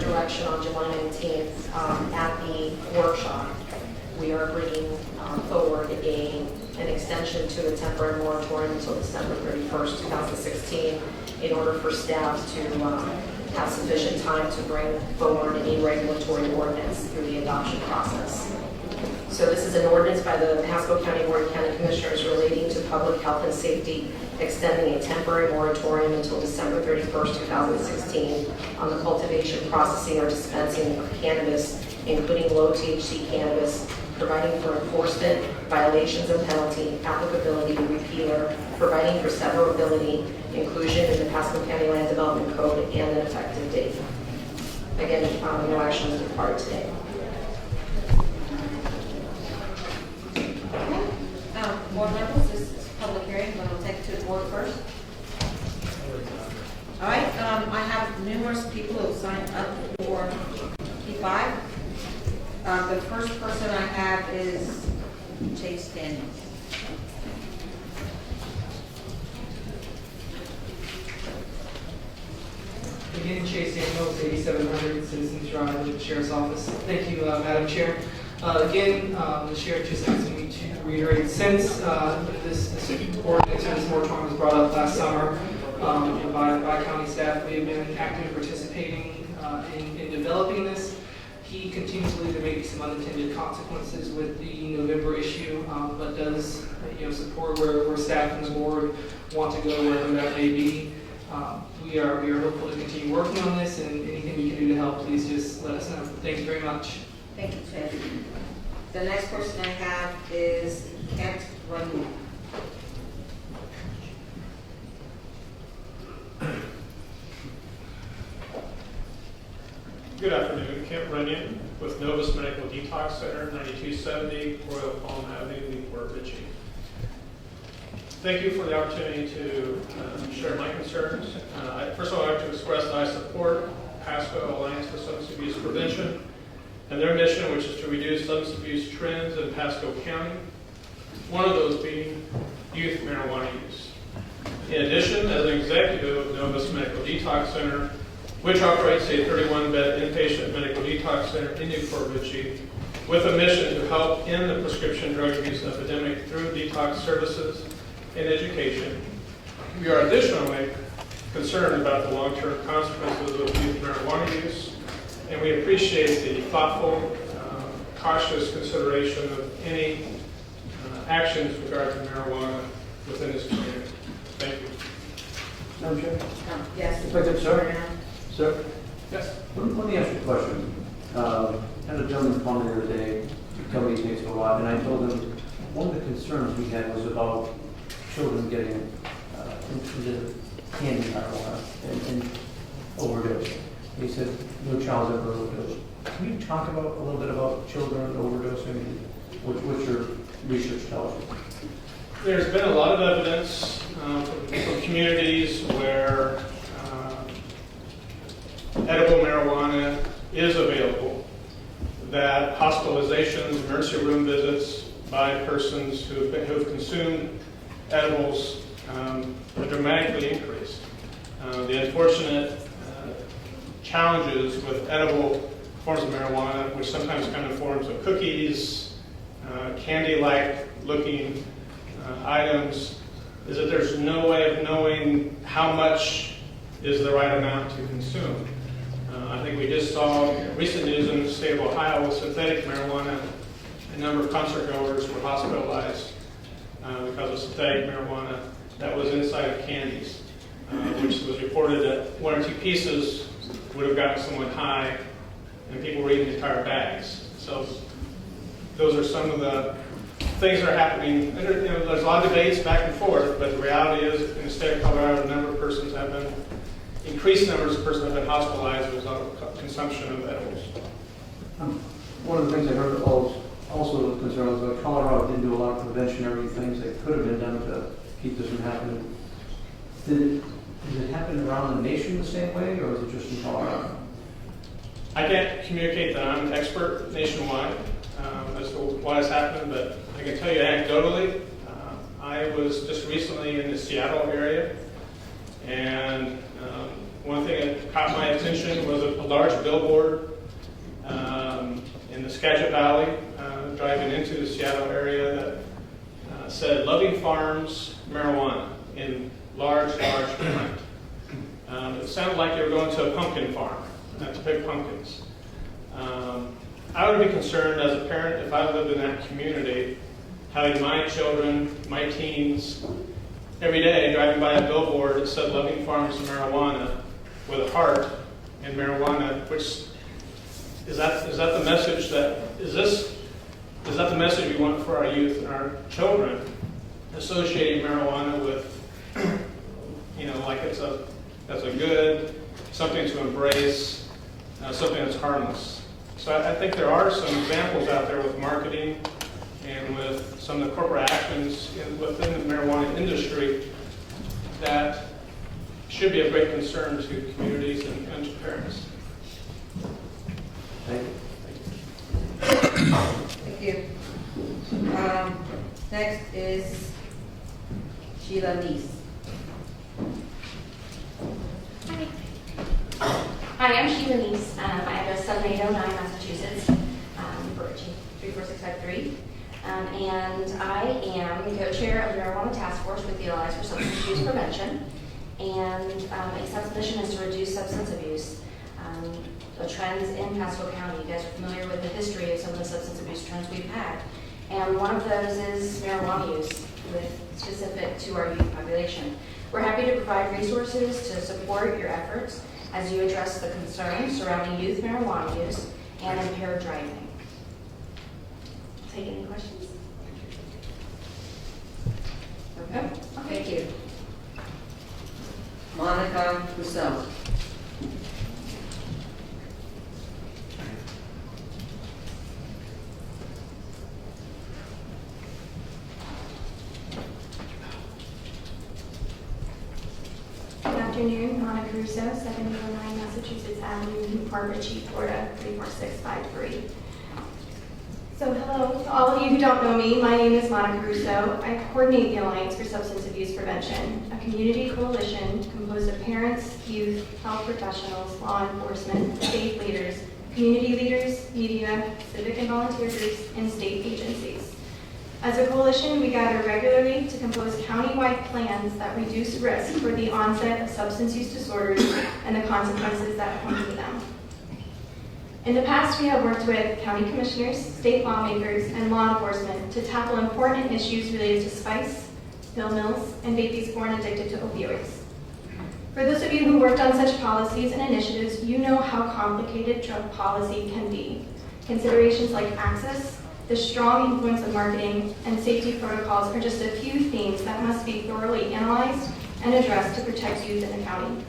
direction on July 19th at the workshop, we are bringing forward an extension to a temporary moratorium until December 31st, 2016, in order for staff to have sufficient time to bring forward a regulatory ordinance through the adoption process. So this is an ordinance by the Pasco County Board of County Commissioners relating to public health and safety, extending a temporary moratorium until December 31st, 2016 on the cultivation, processing, or dispensing of cannabis, including low THC cannabis, providing for enforcement, violations and penalty, applicability, repealer, providing for severability, inclusion in the Pasco County Land Development Code, and an effective date. Again, no action is required today. Board members, this is a public hearing, but we'll take it to the board first. All right, I have numerous people who have signed up for P5. The first person I have is Chase Daniels. Again, Chase Daniels, 8700 Citizens Drive, with the Sheriff's Office. Thank you, Madam Chair. Again, the Sheriff just asked me to reiterate, since this ordinance or this moratorium was brought up last summer by county staff, we have been actively participating in developing this. He continues to believe there may be some unintended consequences with the November issue, but does support where staff and the board want to go, wherever that may be. We are hopeful to continue working on this, and anything we can do to help, please just let us know. Thank you very much. Thank you, Chad. The next person I have is Kent Runyon. Good afternoon, Kent Runyon with Novus Medical Detox Center, 9270 Royal Palm Avenue, Newport Richey. Thank you for the opportunity to share my concerns. First of all, I'd like to express that I support Pasco Alliance for Substance Abuse Prevention and their mission, which is to reduce substance abuse trends in Pasco County, one of those being youth marijuana use. In addition, as an executive of Novus Medical Detox Center, which operates a 31-bed inpatient medical detox center in Newport Richey, with a mission to help end the prescription drug abuse epidemic through detox services and education. We are additionally concerned about the long-term consequences of youth marijuana use, and we appreciate the thoughtful, cautious consideration of any actions regarding marijuana within this community. Thank you. Madam Chair? Yes. If I could, sir? Sir? Yes. Let me ask you a question. I had a gentleman call me the other day to tell me he takes a lot, and I told him one of the concerns we had was about children getting into candy marijuana and overdose. He said, no child's ever overdosed. Can you talk about a little bit about children overdosing and what your research tells you? There's been a lot of evidence from communities where edible marijuana is available, that hospitalizations, emergency room visits by persons who have consumed edibles have dramatically increased. The unfortunate challenges with edible forms of marijuana, which sometimes come in forms of cookies, candy-like looking items, is that there's no way of knowing how much is the right amount to consume. I think we just saw recent news in the state of Ohio with synthetic marijuana. A number of concert goers were hospitalized because of synthetic marijuana that was inside of candies, which was reported that 1 or 2 pieces would have gotten someone high, and people were eating entire bags. So those are some of the things that are happening. And there's a lot of debates back and forth, but the reality is in the state of Colorado, increased numbers of persons have been hospitalized as a result of consumption of edibles. One of the things I heard also concerned was that Colorado didn't do a lot of preventionary things that could have been done to keep this from happening. Did it happen around the nation the same way, or was it just in Colorado? I can't communicate that I'm an expert nationwide as to what has happened, but I can tell you anecdotally, I was just recently in the Seattle area, and one thing that caught my attention was a large billboard in the Skagit Valley, driving into the Seattle area, that said "Loving Farms Marijuana" in large print. It sounded like they were going to a pumpkin farm, to pick pumpkins. I would be concerned as a parent if I lived in that community, having my children, my teens, every day driving by a billboard that said "Loving Farms Marijuana" with a heart in marijuana, which is that the message is that the message we want for our youth and our children, associating marijuana with, like it's a good, something to embrace, something that's harmless. So I think there are some examples out there with marketing and with some of the corporate actions within the marijuana industry that should be of great concern to communities and to parents. Thank you. Thank you. Next is Sheila Neese. Hi, I'm Sheila Neese. My address is 7809 Massachusetts, Virgin 34653. And I am the co-chair of the Marijuana Task Force with the Alliance for Substance Abuse Prevention. And ASAP's mission is to reduce substance abuse. The trends in Pasco County, you guys are familiar with the history of some of the substance abuse trends we've had. And one of those is marijuana use, specific to our youth population. We're happy to provide resources to support your efforts as you address the concerns surrounding youth marijuana use and impaired driving. Take any questions? Okay. Thank you. Monica Rousseau. Good afternoon, Monica Russo, 709 Massachusetts Avenue, Newport Richey, Florida, 34653. So hello to all of you who don't know me. My name is Monica Russo. I coordinate the Alliance for Substance Abuse Prevention, a community coalition composed of parents, youth, health professionals, law enforcement, state leaders, community leaders, media, civic and volunteer groups, and state agencies. As a coalition, we gather regularly to compose county-wide plans that reduce risk for the onset of substance use disorders and the consequences that accompany them. In the past, we have worked with county commissioners, state lawmakers, and law enforcement to tackle important issues related to spice, pill mills, and babies born addicted to opioids. For those of you who worked on such policies and initiatives, you know how complicated drug policy can be. Considerations like access, the strong influence of marketing, and safety protocols are just a few themes that must be thoroughly analyzed and addressed to protect youth in the county.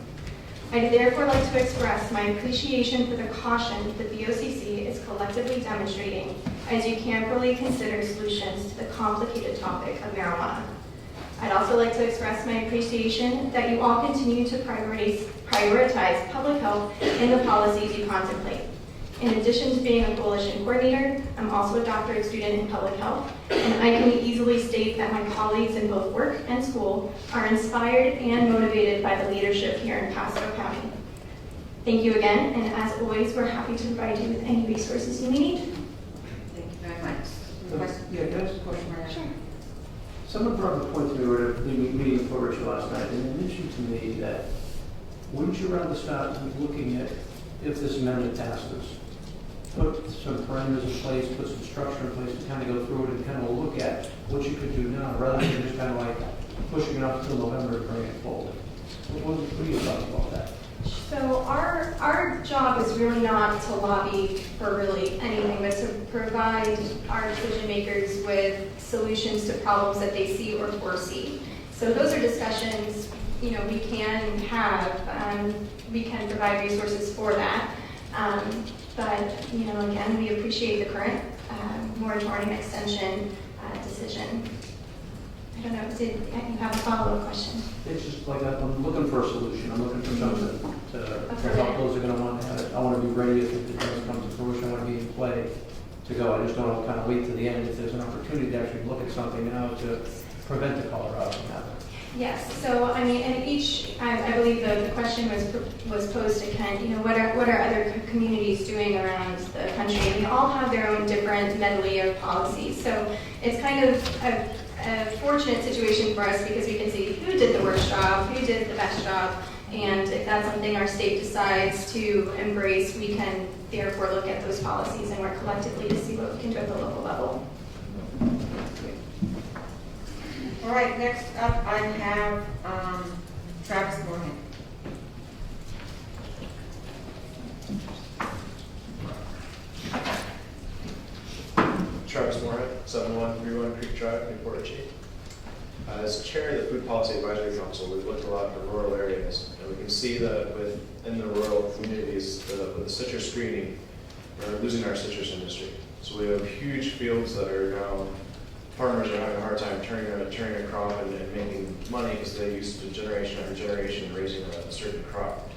I'd therefore like to express my appreciation for the caution that the OCC is collectively demonstrating as you carefully consider solutions to the complicated topic of marijuana. I'd also like to express my appreciation that you all continue to prioritize public health in the policies you contemplate. In addition to being a coalition coordinator, I'm also a doctorate student in public health, and I can easily state that my colleagues in both work and school are inspired and motivated by the leadership here in Pasco County. Thank you again, and as always, we're happy to provide you with any resources you may need. Thank you very much. Yeah, can I ask a question? Sure. Someone brought up a point to me, we were at a meeting for Richard last night, and they mentioned to me that wouldn't you rather start looking at, if this amendment passes, put some parameters in place, put some structure in place to kind of go through it and kind of look at what you could do now, rather than just kind of like pushing it up until November and bringing it forward? What do you thought about that? So our job is really not to lobby for really anything, but to provide our decision makers with solutions to problems that they see or foresee. So those are discussions, we can have. We can provide resources for that. But again, we appreciate the current moratorium extension decision. I don't know, did you have a follow-up question? It's just like I'm looking for a solution. I'm looking for something to help those that are going to want to have it. I want to be ready if it does come to fruition. I want to be in play to go. I just don't want to kind of wait to the end. If there's an opportunity to actually look at something now to prevent the Colorado from happening. Yes, so I mean, and I believe the question was posed to Kent, you know, what are other communities doing around the country? And they all have their own different medley of policies. So it's kind of a fortunate situation for us because we can see who did the worst job, who did the best job, and if that's something our state decides to embrace, we can therefore look at those policies and work collectively to see what we can do at the local level. All right, next up I have Travis Moorhead. Travis Moorhead, 7131 Creek Drive, Newport Richey. As chair of the Food Policy Advisory Council, we've looked a lot at rural areas, and we can see that within the rural communities, with the citrus screening, we're losing our citrus industry. So we have huge fields that are now, farmers are having a hard time turning a crop and making money because they used to generation after generation raising a certain crop.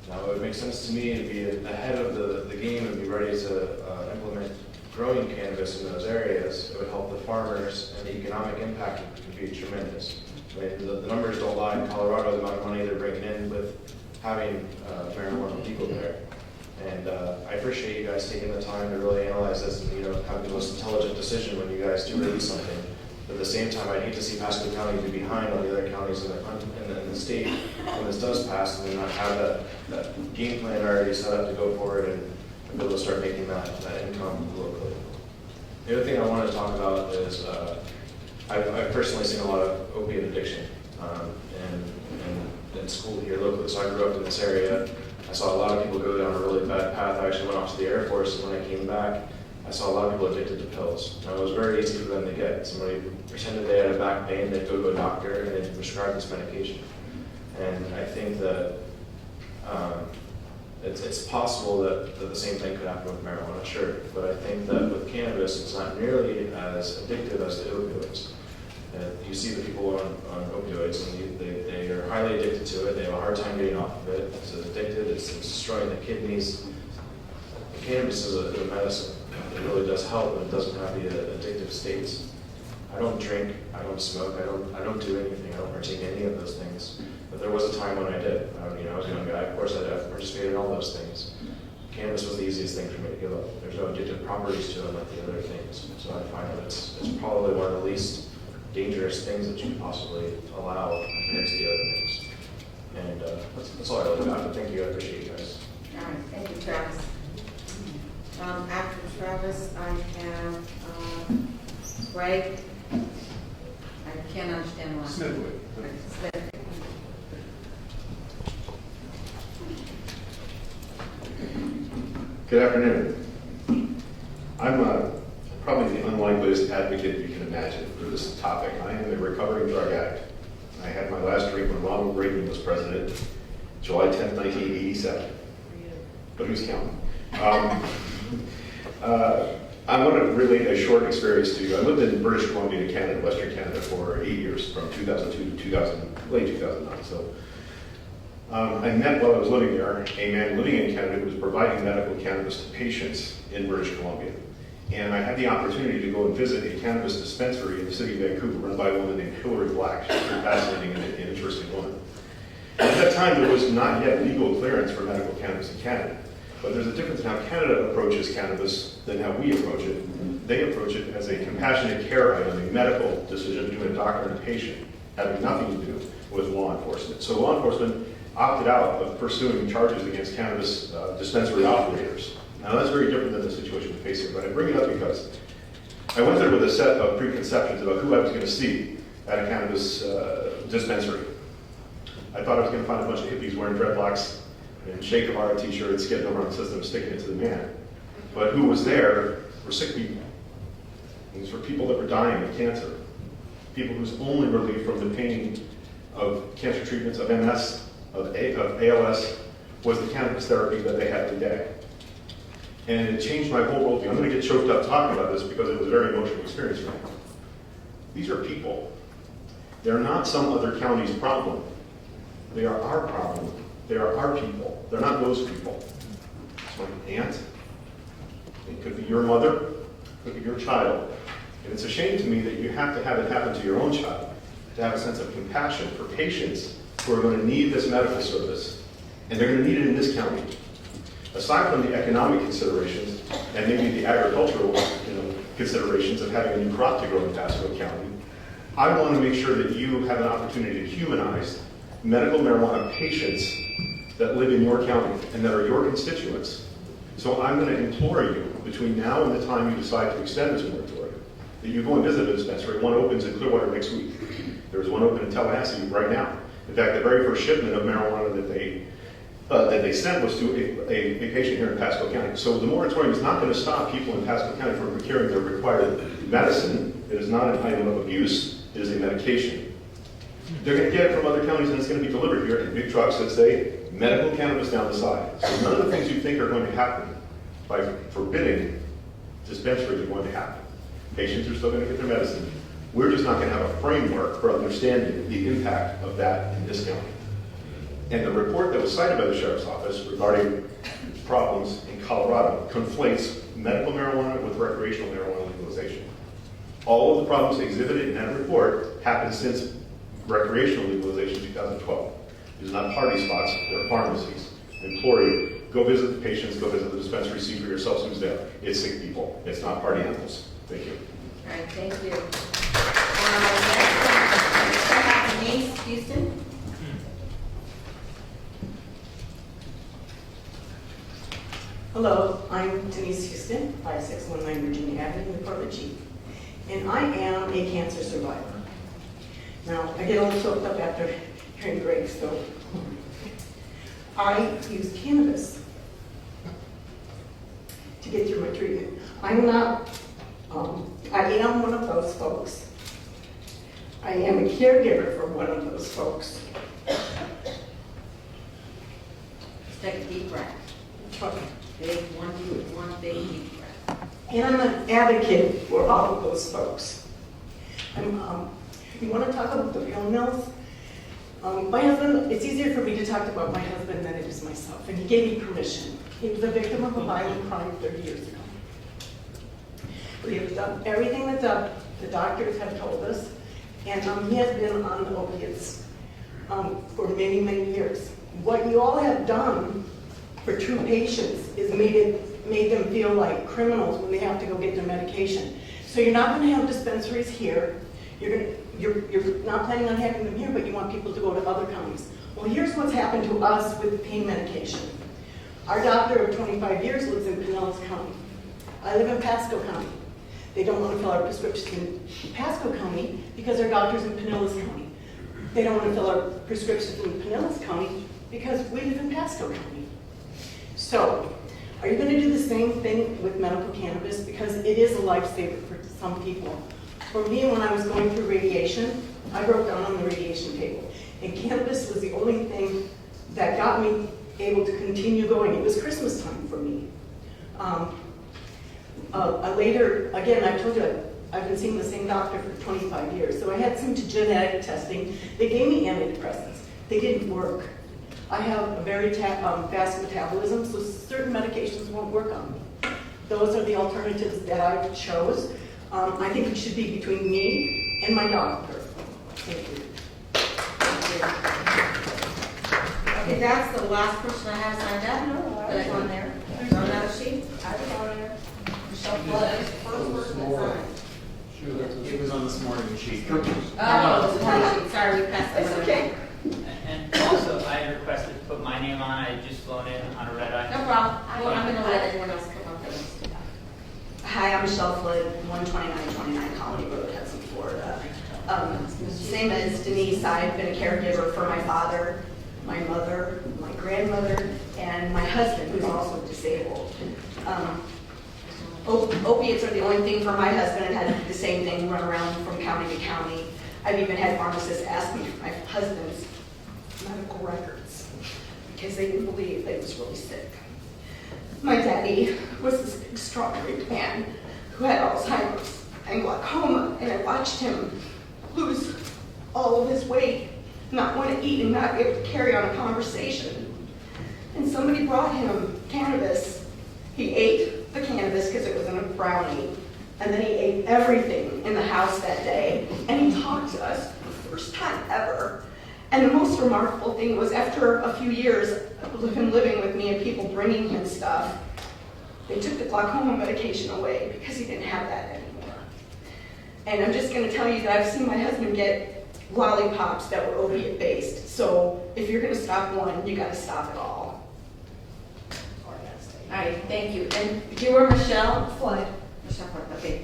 Now it would make sense to me to be ahead of the game and be ready to implement growing cannabis in those areas. It would help the farmers, and the economic impact would be tremendous. I mean, the numbers don't lie. In Colorado, the amount of money they're bringing in with having marijuana legal there. And I appreciate you guys taking the time to really analyze this and, you know, have the most intelligent decision when you guys do release something. But at the same time, I'd hate to see Pasco County be behind all the other counties in the state when this does pass, and then not have that game plan already set up to go forward and be able to start making that income locally. The other thing I want to talk about is I've personally seen a lot of opiate addiction in school here locally. So I grew up in this area. I saw a lot of people go down a really bad path. I actually went off to the Air Force, and when I came back, I saw a lot of people addicted to pills. Now, it was very easy for them to get. Somebody pretended they had a back pain, they'd go to a doctor, and they'd prescribe this medication. And I think that it's possible that the same thing could happen with marijuana, sure. But I think that with cannabis, it's not nearly as addictive as the opioids. You see the people on opioids, and they are highly addicted to it. They have a hard time getting off of it. It's addicted. It's destroying the kidneys. Cannabis is a medicine. It really does help, but it doesn't have the addictive states. I don't drink. I don't smoke. I don't do anything. I don't partake in any of those things. But there was a time when I did. I was a young guy. Of course, I participated in all those things. Cannabis was the easiest thing for me to give up. There's no addictive properties to it like the other things. So I find that it's probably one of the least dangerous things that you can possibly allow compared to the other things. And that's all I really got. But thank you. I appreciate you guys. All right, thank you, Travis. After Travis, I have Greg. I can't understand why. Smithwood. Smith. Good afternoon. I'm probably the unlikeliest advocate you can imagine for this topic. I am a recovering drug addict. I had my last drink when Ronald Reagan was president, July 10th, 1987. But who's counting? I want to relate a short experience to you. I lived in British Columbia, Canada, Western Canada, for 8 years, from 2002 to late 2009. So I met while I was living there a man living in Canada who was providing medical cannabis to patients in British Columbia. And I had the opportunity to go and visit a cannabis dispensary in the city of Vancouver run by a woman named Hillary Black. She's a very fascinating and interesting woman. And at that time, there was not yet legal clearance for medical cannabis in Canada. But there's a difference in how Canada approaches cannabis than how we approach it. They approach it as a compassionate care item, a medical decision between a doctor and a patient, having nothing to do with law enforcement. So law enforcement opted out of pursuing charges against cannabis dispensary operators. Now that's very different than the situation we face here, but I bring it up because I went there with a set of preconceptions about who I was going to see at a cannabis dispensary. I thought I was going to find a bunch of hippies wearing dreadlocks and Che Guevara t-shirts, getting over on the system, sticking it to the man. But who was there were sick people. These were people that were dying of cancer. People whose only relief from the pain of cancer treatments, of MS, of ALS, was the cannabis therapy that they had every day. And it changed my whole worldview. I'm going to get choked up talking about this because it was a very emotional experience for me. These are people. They're not some other county's problem. They are our problem. They are our people. They're not those people. It's my aunt. It could be your mother. It could be your child. And it's a shame to me that you have to have it happen to your own child. to have a sense of compassion for patients who are going to need this medical service, and they're going to need it in this county. Aside from the economic considerations and maybe the agricultural considerations of having a new crop to grow in Pasco County, I want to make sure that you have an opportunity to humanize medical marijuana patients that live in your county and that are your constituents. So I'm going to implore you, between now and the time you decide to extend this moratorium, that you go and visit a dispensary. One opens in Clearwater next week. There's one open in Tallahassee right now. In fact, the very first shipment of marijuana that they sent was to a patient here in Pasco County. So the moratorium is not going to stop people in Pasco County from procuring their required medicine. It is not an item of abuse. It is a medication. They're going to get it from other counties, and it's going to be delivered here in big trucks that say medical cannabis down the side. So none of the things you think are going to happen by forbidding dispensaries are going to happen. Patients are still going to get their medicine. We're just not going to have a framework for understanding the impact of that in this county. And the report that was cited by the Sheriff's Office regarding problems in Colorado conflates medical marijuana with recreational marijuana legalization. All of the problems exhibited in that report happened since recreational legalization in 2012. These are not party spots, they're pharmacies. I implore you, go visit the patients, go visit the dispensary, see for yourselves who's there. It's sick people, it's not party animals. Thank you. All right, thank you. Next, I have Denise Houston. Hello, I'm Denise Houston, 5619 Virginia Avenue, Department Chief, and I am a cancer survivor. Now, I get a little choked up after hearing Greg, so I use cannabis to get through my treatment. I'm not, I am one of those folks. I am a caregiver for one of those folks. Just take a deep breath. One big deep breath. And I'm an advocate for all of those folks. You want to talk about the pill mills? My husband, it's easier for me to talk about my husband than it is myself, and he gave me permission. He was a victim of a violent crime 30 years ago. We have done everything that the doctors have told us, and he has been on opiates for many, many years. What you all have done for true patients is made them feel like criminals when they have to go get their medication. So you're not going to have dispensaries here. You're not planning on having them here, but you want people to go to other counties. Well, here's what's happened to us with pain medication. Our doctor of 25 years lives in Pinellas County. I live in Pasco County. They don't want to fill our prescriptions in Pasco County because our doctor's in Pinellas County. They don't want to fill our prescriptions in Pinellas County because we live in Pasco County. So, are you going to do the same thing with medical cannabis? Because it is a lifesaver for some people. For me, when I was going through radiation, I broke down on the radiation table. And cannabis was the only thing that got me able to continue going. It was Christmas time for me. Later, again, I told you, I've been seeing the same doctor for 25 years. So I had some genetic testing. They gave me antidepressants. They didn't work. I have a very fast metabolism, so certain medications won't work on me. Those are the alternatives that I chose. I think it should be between me and my doctor. Thank you. Okay, that's the last person I have signed up. No, I was on there. There's on that sheet. I was on there. Michelle Flood is the first person that signed. It was on this morning sheet. Oh, it's a morning sheet. Sorry, we passed that. It's okay. And also, I requested to put my name on. I just flown in on a red eye. No problem. Well, I'm going to let everyone else come up with this. Hi, I'm Michelle Flood, 12929 Colony Road, Hudson, Florida. Same as Denise, I've been a caregiver for my father, my mother, my grandmother, and my husband, who's also disabled. Opiates are the only thing for my husband, and had the same thing run around from county to county. I've even had pharmacists ask me for my husband's medical records because they didn't believe that he was really sick. My daddy was this big, strong-rigged man who had Alzheimer's and glaucoma, and I watched him lose all of his weight, not want to eat and not be able to carry on a conversation. And somebody brought him cannabis. He ate the cannabis because it was in a brownie, and then he ate everything in the house that day, and he talked to us for first time ever. And the most remarkable thing was after a few years of him living with me and people bringing him stuff, they took the glaucoma medication away because he didn't have that anymore. And I'm just going to tell you that I've seen my husband get lollipops that were opiate based. So if you're going to stop one, you got to stop it all. All right, thank you. And you were Michelle? Flood. Michelle Flood, okay.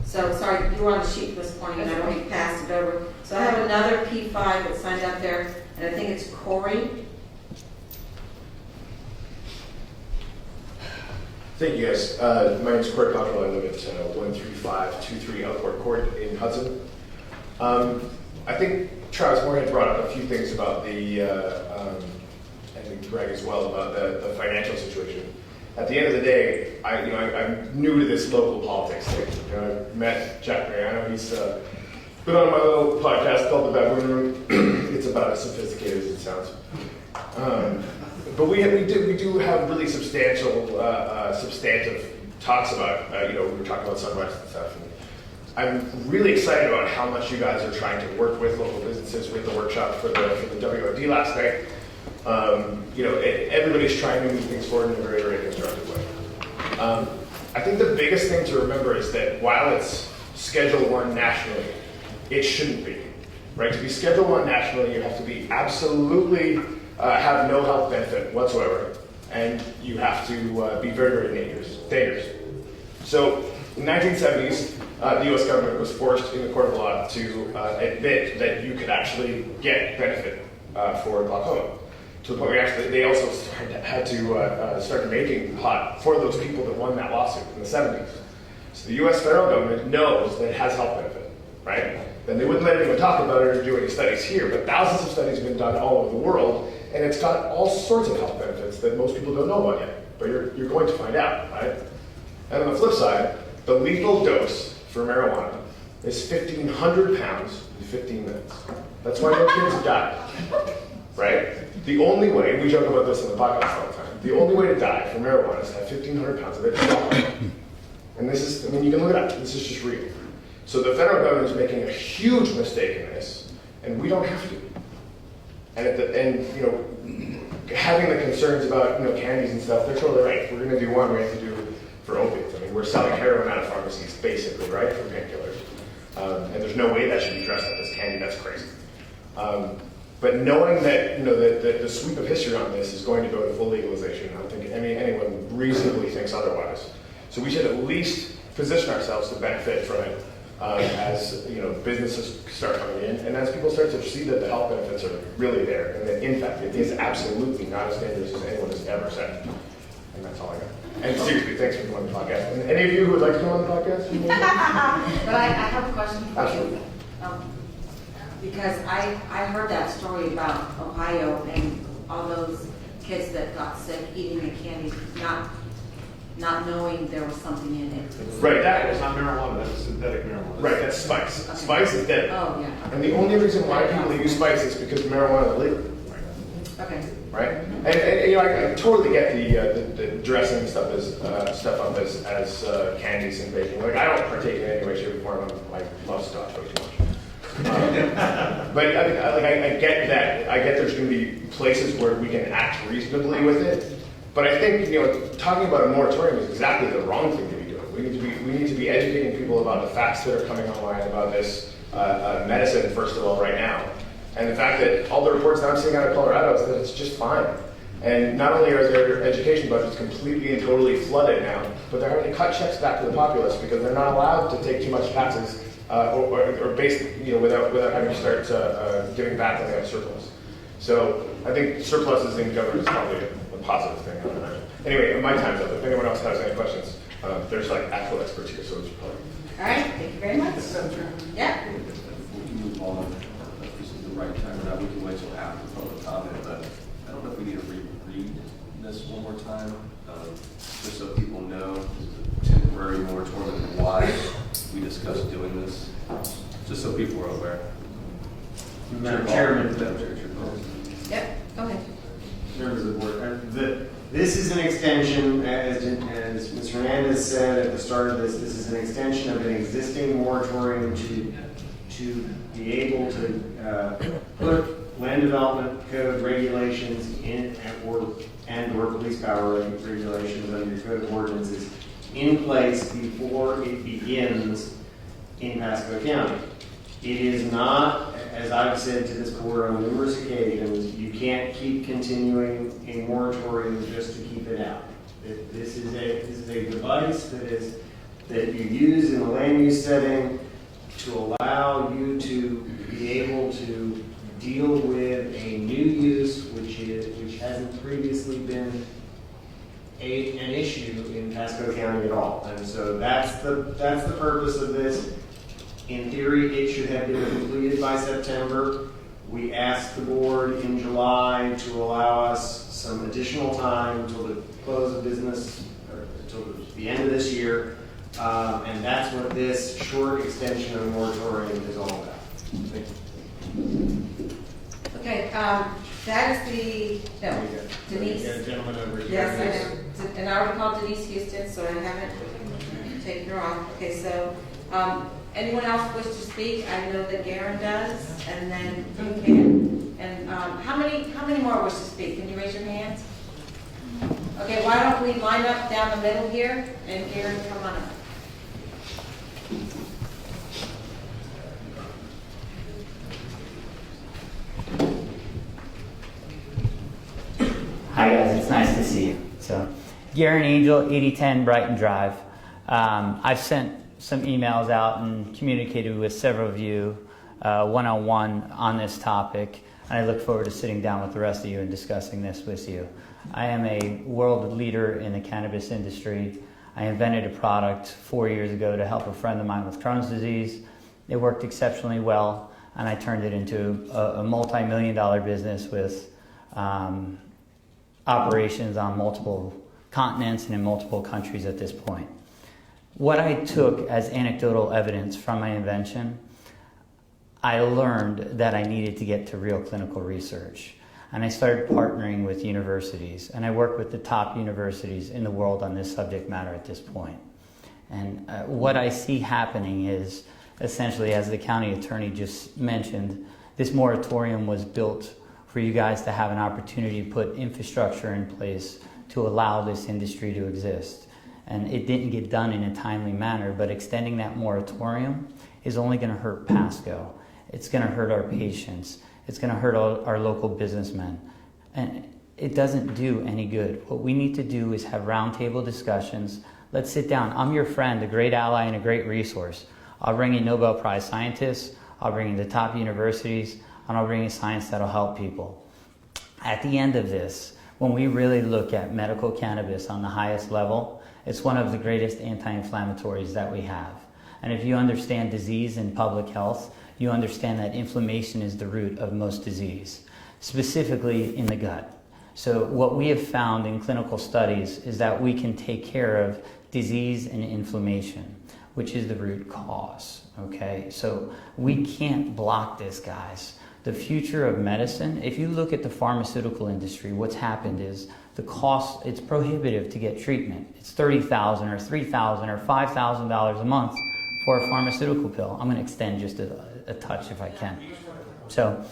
So, sorry, you were on the sheet this morning, and I already passed it over. So I have another P5 that signed up there, and I think it's Corey. Thank you, guys. My name is Corey Cottrell. I live at 13523 Elkhorn Court in Hudson. I think Travis Moore had brought up a few things about the, I think Greg as well, about the financial situation. At the end of the day, I'm new to this local politics thing. I met Jack Mariano. He's been on my little podcast called The Baboon Room. It's about as sophisticated as it sounds. But we do have really substantive talks about, we were talking about sunrise and stuff. And I'm really excited about how much you guys are trying to work with local businesses with the workshop for the WRD last night. Everybody's trying to move things forward in a very, very constructive way. I think the biggest thing to remember is that while it's Schedule 1 nationally, it shouldn't be, right? To be Schedule 1 nationally, you have to be absolutely have no health benefit whatsoever, and you have to be very, very dangerous. So in the 1970s, the US government was forced in the court of law to admit that you could actually get benefit for glaucoma. To the point where they also had to start making pot for those people that won that lawsuit in the 70s. So the US federal government knows that it has health benefit, right? Then they wouldn't let anyone talk about it or do any studies here, but thousands of studies have been done all over the world, and it's got all sorts of health benefits that most people don't know about yet, but you're going to find out, right? And on the flip side, the lethal dose for marijuana is 1,500 pounds in 15 minutes. That's why no kids die, right? The only way, we joke about this on the podcast all the time, the only way to die from marijuana is to have 1,500 pounds of it. And this is, you can look it up, this is just real. So the federal government is making a huge mistake in this, and we don't have to. And having the concerns about candies and stuff, they're totally right. If we're going to do one, we have to do for opiates. I mean, we're selling heroin out of pharmacies, basically, right, for painkillers. And there's no way that should be dressed up as candy. That's crazy. But knowing that the sweep of history on this is going to go to full legalization, I don't think anyone reasonably thinks otherwise. So we should at least position ourselves to benefit from it as businesses start coming in, and as people start to see that the health benefits are really there, and that in fact it is absolutely not as dangerous as anyone has ever said. And that's all I got. And seriously, thanks for coming on the podcast. And any of you who would like to come on the podcast? But I have a question for Absolutely. you. Because I heard that story about Ohio and all those kids that got sick eating the candy, not knowing there was something in it. Right, That was not marijuana, that's synthetic marijuana. Right, that's spice. Okay. Spice is deadly. Oh, yeah. And the only reason why people use spice is because marijuana is legal. Okay. Right? And I totally get the dressing stuff up as candies and baking. Like, I don't partake in any way, shape, or form. I love Scotch way too much. But I get that. I get there's going to be places where we can act reasonably with it. But I think talking about a moratorium is exactly the wrong thing to be doing. We need to be educating people about the facts that are coming online about this medicine, first of all, right now. And the fact that all the reports that I'm seeing out of Colorado is that it's just fine. And not only are their education budgets completely and totally flooded now, but they're having to cut checks back to the populace because they're not allowed to take too much taxes or basically, without having to start giving back when they have surplus. So I think surpluses in government is probably a positive thing. Anyway, my time's up. If anyone else has any questions, there's actual experts here, so it's probably. All right, thank you very much. Yeah. Move on. If this is the right time or not, we can wait till after public comment, but I don't know if we need to reread this one more time, just so people know this is a temporary moratorium and why we discussed doing this, just so people are aware. Madam Chairman. Yep, go ahead. Members of the board, this is an extension, as Mr. Hernandez said at the start of this is an extension of an existing moratorium to to be able to put land development code regulations in and/or police power regulations under code of ordinances in place before it begins in Pasco County. It is not, as I've said to this board on numerous occasions, you can't keep continuing a moratorium just to keep it out. This is a device that you use in a land use setting to allow you to be able to deal with a new use which hasn't previously been an issue in Pasco County at all. And so that's the purpose of this. In theory, it should have been completed by September. We asked the board in July to allow us some additional time until the close of business, or until the end of this year. And that's what this short extension of the moratorium is all about. Thank you. Okay, that is the, no, Denise. We got a gentleman over here. Yes, I know. And I already called Denise Houston, so I haven't taken her off. Okay, so anyone else wish to speak? I know that Garyn does, and then you can. And how many more wish to speak? Can you raise your hands? Okay, why don't we line up down the middle here, and Garyn, come on up. Hi guys, it's nice to see you. So, Garyn Angel, 8010 Brighton Drive. I've sent some emails out and communicated with several of you one-on-one on this topic, and I look forward to sitting down with the rest of you and discussing this with you. I am a world leader in the cannabis industry. I invented a product 4 years ago to help a friend of mine with Crohn's disease. It worked exceptionally well, and I turned it into a multi-million-dollar business with operations on multiple continents and in multiple countries at this point. What I took as anecdotal evidence from my invention, I learned that I needed to get to real clinical research. And I started partnering with universities, and I work with the top universities in the world on this subject matter at this point. And what I see happening is, essentially, as the county attorney just mentioned, this moratorium was built for you guys to have an opportunity to put infrastructure in place to allow this industry to exist. And it didn't get done in a timely manner, but extending that moratorium is only going to hurt Pasco. It's going to hurt our patients. It's going to hurt our local businessmen. And it doesn't do any good. What we need to do is have roundtable discussions. Let's sit down. I'm your friend, a great ally and a great resource. I'll bring in Nobel Prize scientists. I'll bring in the top universities. And I'll bring in science that'll help people. At the end of this, when we really look at medical cannabis on the highest level, it's one of the greatest anti-inflammatories that we have. And if you understand disease and public health, you understand that inflammation is the root of most disease, specifically in the gut. So what we have found in clinical studies is that we can take care of disease and inflammation, which is the root cause, okay? So we can't block this, guys. The future of medicine, if you look at the pharmaceutical industry, what's happened is the cost, it's prohibitive to get treatment. It's $30,000 or $3,000 or $5,000 a month for a pharmaceutical pill. I'm going to extend just a touch if I can. So,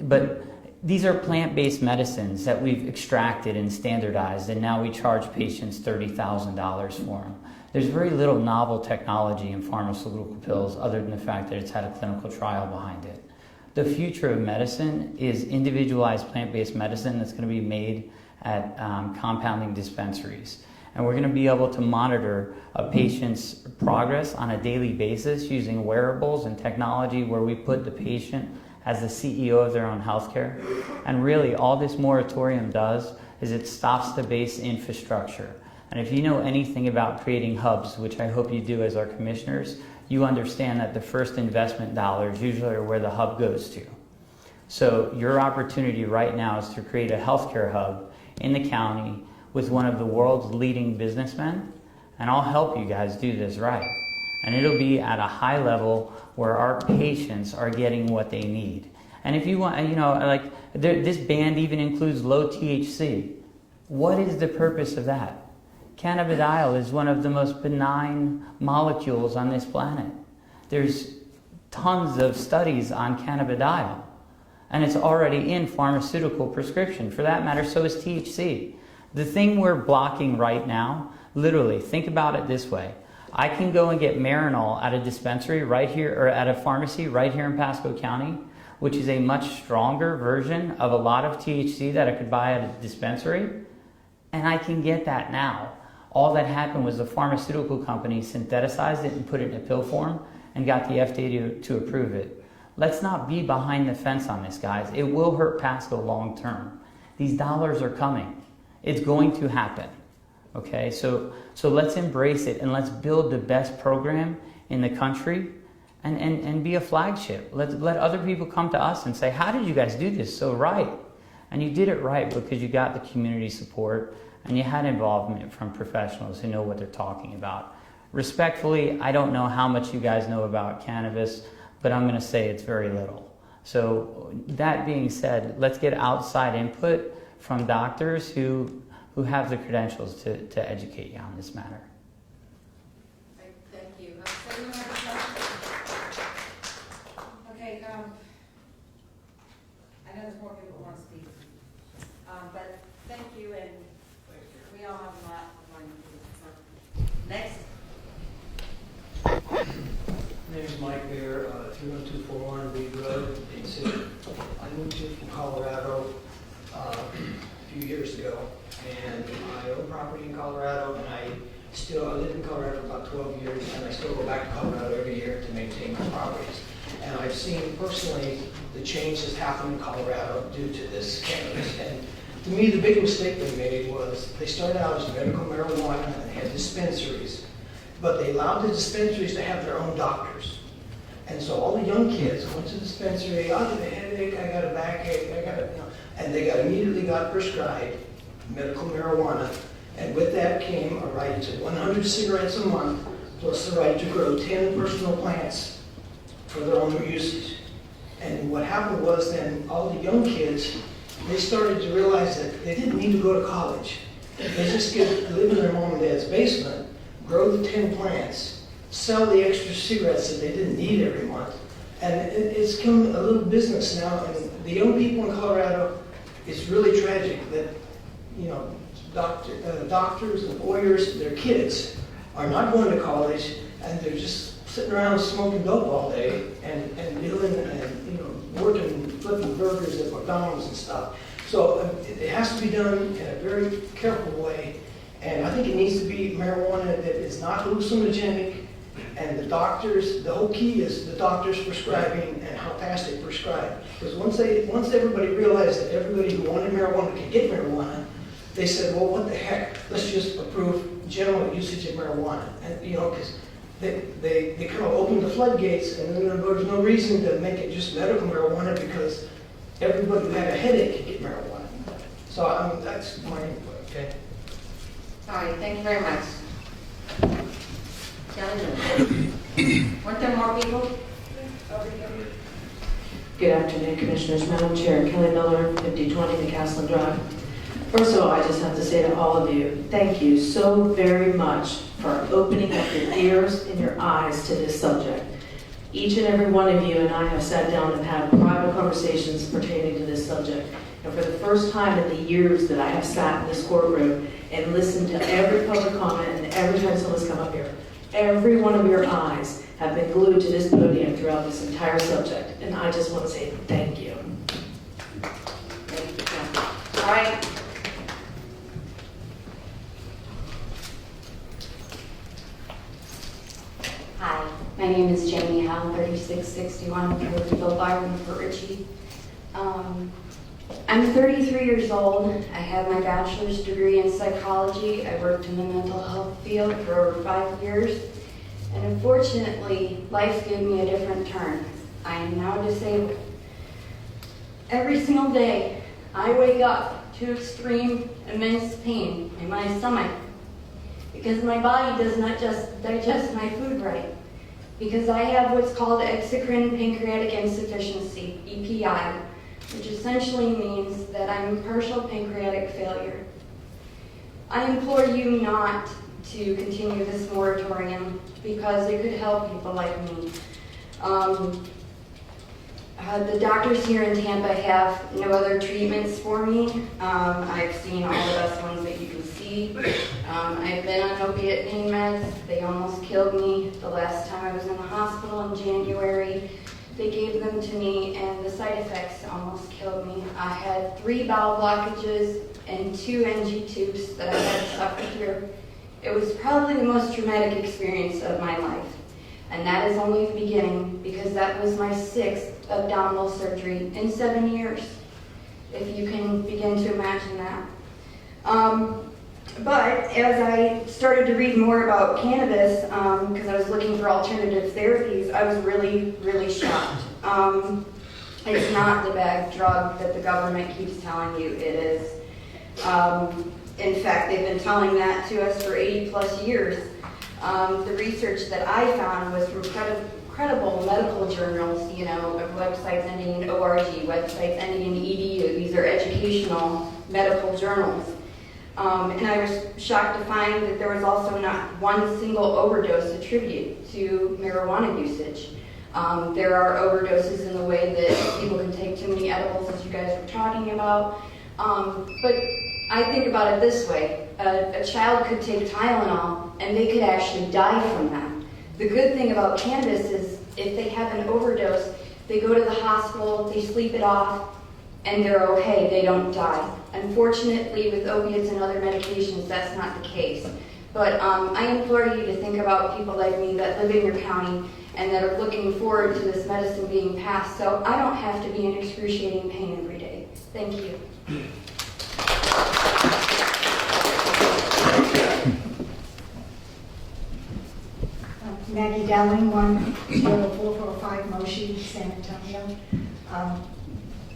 but these are plant-based medicines that we've extracted and standardized, and now we charge patients $30,000 for them. There's very little novel technology in pharmaceutical pills other than the fact that it's had a clinical trial behind it. The future of medicine is individualized plant-based medicine that's going to be made at compounding dispensaries. And we're going to be able to monitor a patient's progress on a daily basis using wearables and technology where we put the patient as the CEO of their own healthcare. And really all this moratorium does is it stops the base infrastructure. And if you know anything about creating hubs, which I hope you do as our commissioners, you understand that the first investment dollars usually are where the hub goes to. So your opportunity right now is to create a healthcare hub in the county with one of the world's leading businessmen, and I'll help you guys do this right. And it'll be at a high level where our patients are getting what they need. And if you want, this band even includes low THC. What is the purpose of that? Cannabidiol is one of the most benign molecules on this planet. There's tons of studies on cannabidiol, and it's already in pharmaceutical prescription. For that matter, so is THC. The thing we're blocking right now, literally, think about it this way. I can go and get Marinol at a dispensary right here, or at a pharmacy right here in Pasco County, which is a much stronger version of a lot of THC that I could buy at a dispensary, and I can get that now. All that happened was the pharmaceutical company synthesized it and put it in a pill form and got the FDA to approve it. Let's not be behind the fence on this, guys. It will hurt Pasco long term. These dollars are coming. It's going to happen. Okay, so let's embrace it and let's build the best program in the country and be a flagship. Let other people come to us and say, how did you guys do this so right? And you did it right because you got the community support and you had involvement from professionals who know what they're talking about. Respectfully, I don't know how much you guys know about cannabis, but I'm going to say it's very little. So that being said, let's get outside input from doctors who have the credentials to educate you on this matter. Thank you. Okay, I know there's more people who want to speak, but thank you, and we all have a lot of learning to do. So, next. My name is Mike Bear, 31241 Reed Road, Dade City. I moved here from Colorado a few years ago, and I own property in Colorado, and I lived in Colorado for about 12 years, and I still go back to Colorado every year to maintain my properties. And I've seen personally the change that's happened in Colorado due to this cannabis. And to me, the big mistake they made was they started out as medical marijuana and they had dispensaries, but they allowed the dispensaries to have their own doctors. And so all the young kids went to the dispensary, I get a headache, I got a backache, and they immediately got prescribed medical marijuana. And with that came a right to 100 cigarettes a month, plus the right to grow 10 personal plants for their own usage. And what happened was then all the young kids, they started to realize that they didn't need to go to college. They just live in their mom and dad's basement, grow the 10 plants, sell the extra cigarettes that they didn't need every month. And it's become a little business now. And the young people in Colorado, it's really tragic that, doctors and lawyers, their kids are not going to college, and they're just sitting around smoking dope all day and dealing and working, flipping burgers at McDonald's and stuff. So it has to be done in a very careful way, and I think it needs to be marijuana that is not hallucinogenic, and the whole key is the doctors prescribing and how fast they prescribe. Because once everybody realized that everybody who wanted marijuana could get marijuana, they said, well, what the heck? Let's just approve general usage of marijuana. And, because they kind of opened the floodgates, and then there was no reason to make it just medical marijuana because everybody who had a headache could get marijuana. So that's my input, okay? All right, thank you very much. Kelly, weren't there more people? Good afternoon, Commissioners. Madam Chair, Kelly Miller, 5020 McCaslin Drive. First of all, I just have to say to all of you, thank you so very much for opening up your ears and your eyes to this subject. Each and every one of you and I have sat down and had private conversations pertaining to this subject. And for the first time in the years that I have sat in this courtroom and listened to every public comment and every time someone's come up here, every one of your eyes have been glued to this podium throughout this entire subject. And I just want to say thank you. Thank you, Kelly. All right. Hi, my name is Jamie Howe, 3661 Roosevelt Garden for Richie. I'm 33 years old. I have my bachelor's degree in psychology. I worked in the mental health field for over 5 years. And unfortunately, life gave me a different turn. I am now disabled. Every single day, I wake up to extreme, immense pain in my stomach because my body does not just digest my food right. Because I have what's called exocrine pancreatic insufficiency, EPI, which essentially means that I'm partial pancreatic failure. I implore you not to continue this moratorium because it could help people like me. The doctors here in Tampa have no other treatments for me. I've seen all the best ones that you can see. I've been on opiate pain meds. They almost killed me the last time I was in the hospital in January. They gave them to me and the side effects almost killed me. I had 3 bowel blockages and 2 NG tubes that I had to suffer through. It was probably the most traumatic experience of my life. And that is only the beginning, because that was my 6th abdominal surgery in 7 years, if you can begin to imagine that. But as I started to read more about cannabis, because I was looking for alternative therapies, I was really, really shocked. It's not the bad drug that the government keeps telling you it is. In fact, they've been telling that to us for 80 plus years. The research that I found was from credible medical journals, websites ending in .org, websites ending in .edu. These are educational medical journals. And I was shocked to find that there was also not one single overdose attributed to marijuana usage. There are overdoses in the way that people can take too many edibles, as you guys were talking about. But I think about it this way. A child could take Tylenol and they could actually die from that. The good thing about cannabis is if they have an overdose, they go to the hospital, they sleep it off, and they're okay, they don't die. Unfortunately, with opiates and other medications, that's not the case. But I implore you to think about people like me that live in your county and that are looking forward to this medicine being passed, so I don't have to be in excruciating pain every day. Thank you. Maggie Dowling, 10445 Moshi, San Antonio.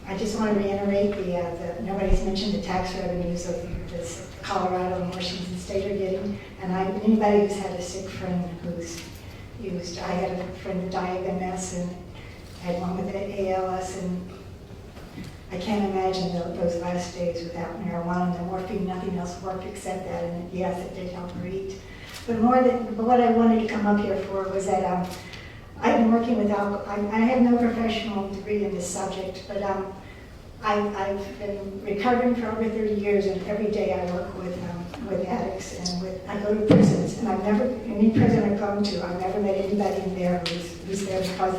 I just want to reiterate the nobody's mentioned the tax revenues of this Colorado and Washington State are getting. And anybody who's had a sick friend who's used, I had a friend who died of MS and had one with ALS, and I can't imagine those last days without marijuana and the morphine. Nothing else worked except that, and yes, it did help her eat. But what I wanted to come up here for was that I've been working with alcohol. I have no professional degree in this subject, but I've been recovering for over 30 years, and every day I work with addicts, and I go to prisons, and any prison I've gone to, I've never met anybody in there who's there because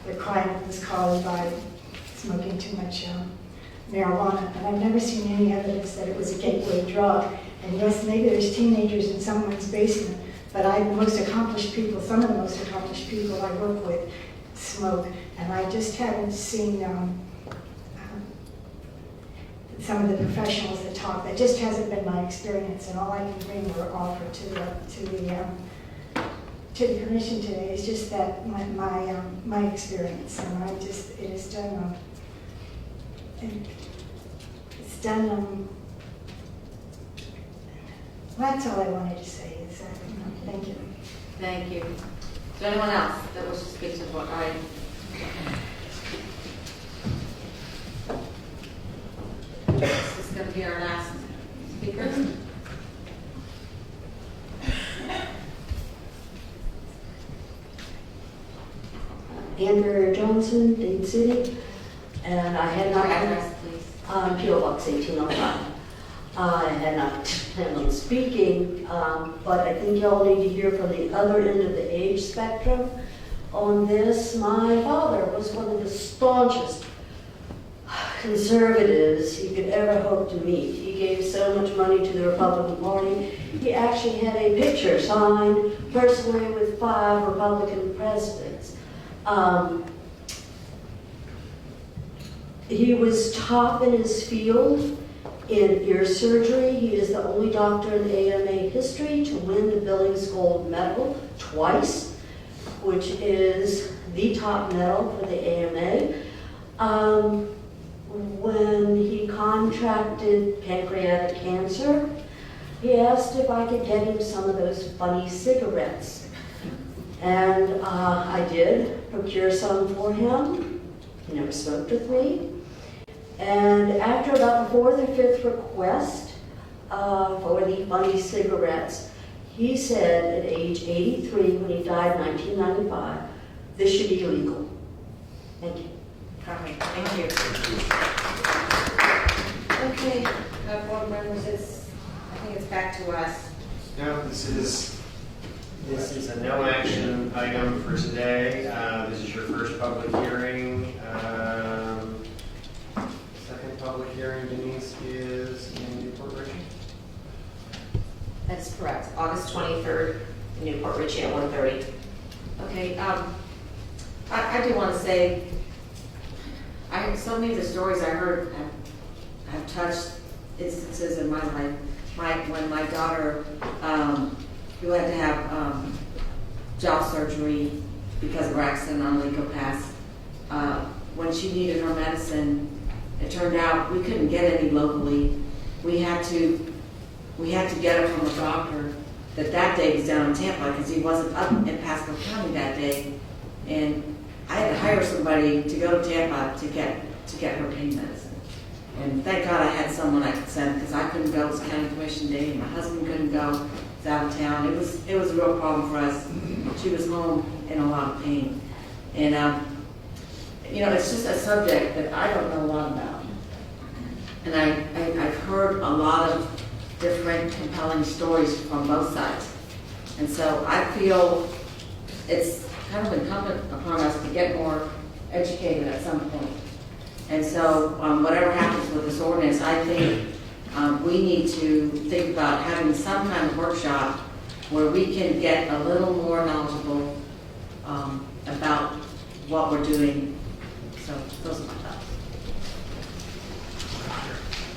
their crime was caused by smoking too much marijuana. And I've never seen any evidence that it was a gateway drug. And yes, maybe there's teenagers in someone's basement, but some of the most accomplished people I work with smoke, and I just haven't seen some of the professionals that talk. That just hasn't been my experience, and all I can bring or offer to the commission today is just that my experience, and it is done. It's done. That's all I wanted to say. Is thank you. Thank you. Is there anyone else that wishes to speak to the board? All right. This is going to be our last speaker. Andrea Johnson, Dade City, and I had not address, please. P.O. Box 1805. I had not planned on speaking, but I think y'all need to hear from the other end of the age spectrum on this. My father was one of the staunchest conservatives you could ever hope to meet. He gave so much money to the Republican Party. He actually had a picture signed personally with 5 Republican presidents. He was top in his field in ear surgery. He is the only doctor in AMA history to win the Billings Gold Medal twice, which is the top medal for the AMA. When he contracted pancreatic cancer, he asked if I could get him some of those funny cigarettes. And I did procure some for him. He never smoked with me. And after about the 4th or 5th request for the funny cigarettes, he said at age 83, when he died in 1995, this should be illegal. Thank you. Perfect, thank you. Okay, board members, I think it's back to us. No, this is a no action item for today. This is your first public hearing. Second public hearing, Denise, is in Newport Richie. That's correct. August 23rd, in Newport Richie at 1:30. Okay, I do want to say, so many of the stories I heard have touched instances in my life. When my daughter, who had to have jaw surgery because of her accident on Lake Pass, when she needed her medicine, it turned out we couldn't get any locally. We had to get it from a doctor that day was down in Tampa because he wasn't up in Pasco County that day, and I had to hire somebody to go to Tampa to get her pain medicine. And thank God I had someone I could send because I couldn't go. It was county commission day, and my husband couldn't go. He was out of town. It was a real problem for us. She was home in a lot of pain, and it's just a subject that I don't know a lot about. And I've heard a lot of different compelling stories from both sides. And so I feel it's kind of incumbent upon us to get more educated at some point. And so whatever happens with this ordinance, I think we need to think about having some kind of workshop where we can get a little more knowledgeable about what we're doing. So those are my thoughts.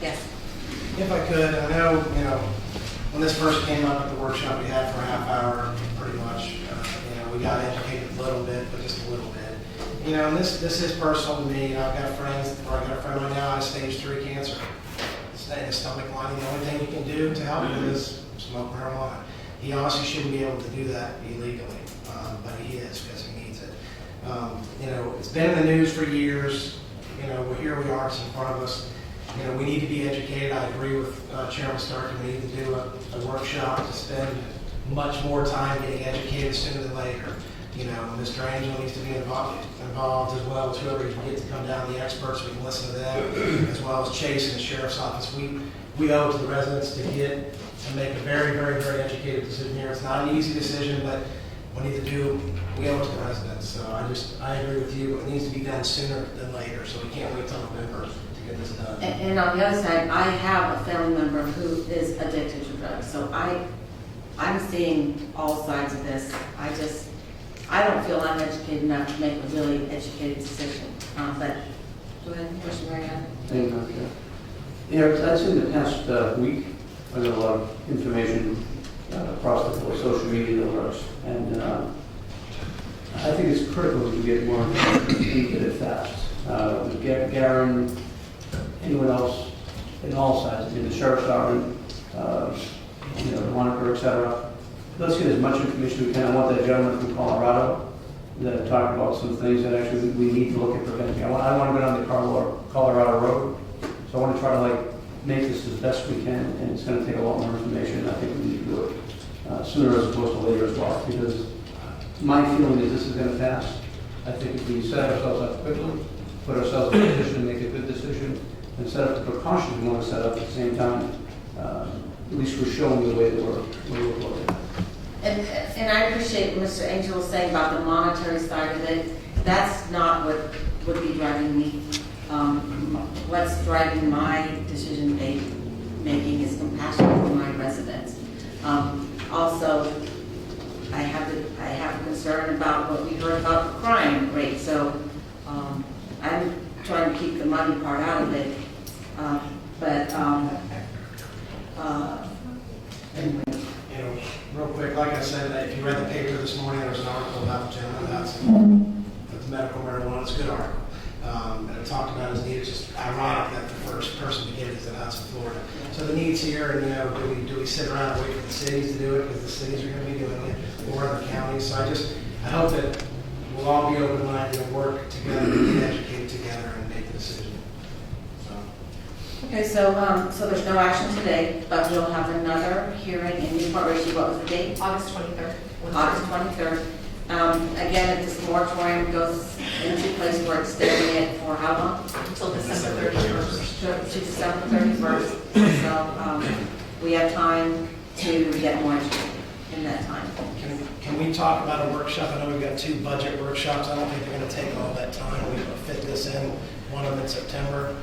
Yes. If I could, I know, when this first came up at the workshop we had for a half hour, pretty much, we got educated a little bit, but just a little bit. And this is personal to me. I've got friends, or I got a friend right now has stage 3 cancer. In his stomach lining, the only thing he can do to help him is smoke marijuana. He honestly shouldn't be able to do that illegally, but he is because he needs it. It's been in the news for years. Here we are, it's in front of us. We need to be educated. I agree with Chairman Stark. We need to do a workshop to spend much more time getting educated sooner than later. Mr. Angel needs to be involved as well as whoever we can get to come down, the experts, we can listen to them, as well as Chase and the Sheriff's Office. We owe it to the residents to get and make a very, very, very educated decision here. It's not an easy decision, but we owe it to the residents. So I agree with you. It needs to be done sooner than later, so we can't wait till November to get this done. And on the other side, I have a family member who is addicted to drugs. So I'm seeing all sides of this. I don't feel I'm educated enough to make a really educated decision. But go ahead, Commissioner Marianne. Thank you, Madam Chair. I'd say in the past week, I got a lot of information across the board, social media alerts, and I think it's critical to get more information and get it fast. Garyn, anyone else, in all sides, the Sheriff's Department, the monitor, etc. Let's get as much information as we can. I want that gentleman from Colorado that talked about some things that actually we need to look at preventing. I want to go down the Colorado Road, so I want to try to make this as best we can, and it's going to take a lot more information, and I think we need to do it sooner as opposed to later as well, because my feeling is this is going to pass. I think if we set ourselves up quickly, put ourselves in a position to make a good decision, and set up the precautions we want to set up at the same time, at least we're showing the way that we're looking at. And I appreciate what Mr. Angel was saying about the monetary side of it. That's not what would be driving me. What's driving my decision making is compassion for my residents. Also, I have a concern about what we heard about the crime rate. So I'm trying to keep the money part out of it. Anyway. Real quick, like I said, if you read the paper this morning, there was an article about the gentleman that's medical marijuana. It's a good article. And it talked about his need. It's just ironic that the first person to get it is in Hudson, Florida. So the needs here, and do we sit around and wait for the cities to do it because the cities are going to be doing it, or other counties? So I hope that we'll all be open-minded and work together and get educated together and make the decision. Okay, so there's no action today, but we'll have another hearing in Newport Richie. What was the date? August 23rd. August 23rd. Again, if this moratorium goes into place, we're extending it for how long? Until December 31st. To December 31st. So we have time to get more educated in that time. Can we talk about a workshop? I know we've got 2 budget workshops. I don't think they're going to take all that time. We can fit this in, one of them in September.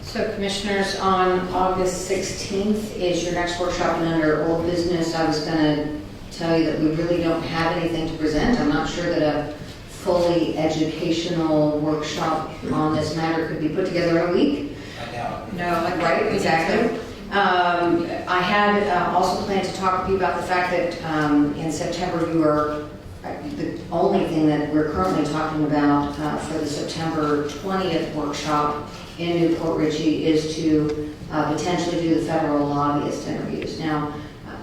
So Commissioners, on August 16th is your next workshop, and under old business, I was going to tell you that we really don't have anything to present. I'm not sure that a fully educational workshop on this matter could be put together in a week. I doubt it. No, right, exactly. I had also planned to talk with you about the fact that in September you are, the only thing that we're currently talking about for the September 20th workshop in Newport Richey is to potentially do the federal lobbyist interviews. Now,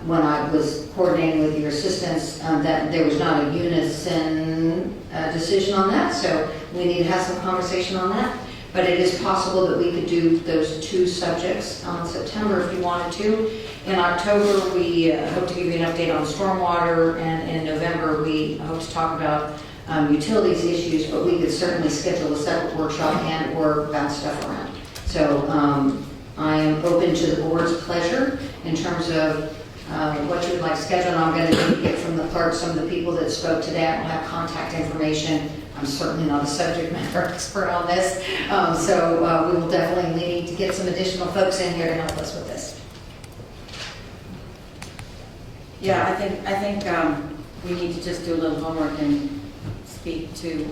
when I was coordinating with your assistants, that there was not a unison decision on that, so we need to have some conversation on that. But it is possible that we could do those 2 subjects on September if you wanted to. In October, we hope to give you an update on stormwater, and in November, we hope to talk about utilities issues, but we could certainly schedule a separate workshop and or bounce stuff around. So I am open to the board's pleasure in terms of what you would like to schedule. And I'm going to get from the clerk some of the people that spoke today. I don't have contact information. I'm certainly not a subject matter expert on this. So we will definitely need to get some additional folks in here to help us with this. Yeah, I think we need to just do a little homework and speak to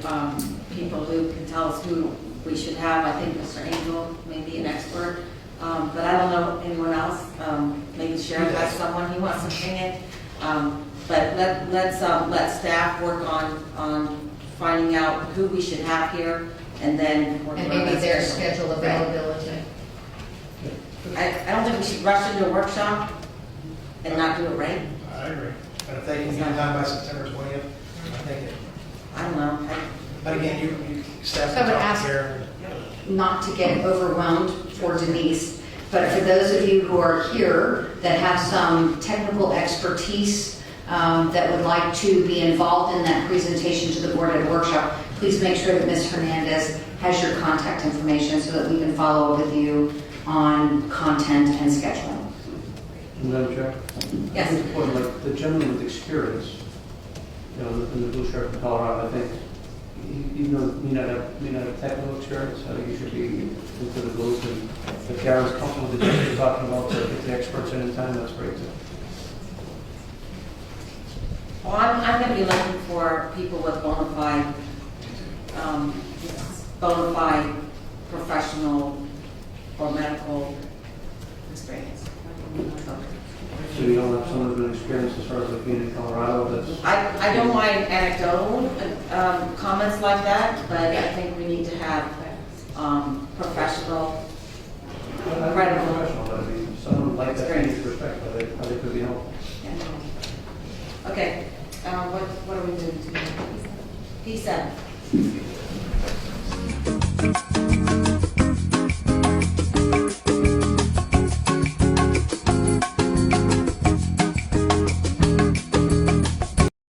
people who can tell us who we should have. I think Mr. Angel may be an expert, but I don't know anyone else. Maybe Sheriff has someone he wants to bring in. But let staff work on finding out who we should have here, and then And maybe their schedule availability. I don't think we should rush into a workshop and not do it right. I agree. And if they can get it done by September 20th, I think it. I don't know. But again, you staff So I can would talk ask here. not to get overwhelmed for Denise, but for those of you who are here that have some technical expertise that would like to be involved in that presentation to the board at a workshop, please make sure that Ms. Hernandez has your contact information so that we can follow up with you on content and scheduling. Madam Chair? Yes. I think it's important, like the gentleman with experience, you know, in the blue shirt from Colorado, I think, even though you may not have technical experience, I think you should be into the loop. And if Garyn's comfortable with the things you're talking about, to get the experts in time, that's great too. Well, I'm going to be looking for people with bona fide professional or medical experience. So you don't have someone who's been experienced as far as like being in Colorado, that's... I don't mind anecdotal comments like that, but I think we need to have professional, credible. Professional, but I mean, someone like that in this respect, how they could be helpful. Yeah. Okay, what are we doing today? P7.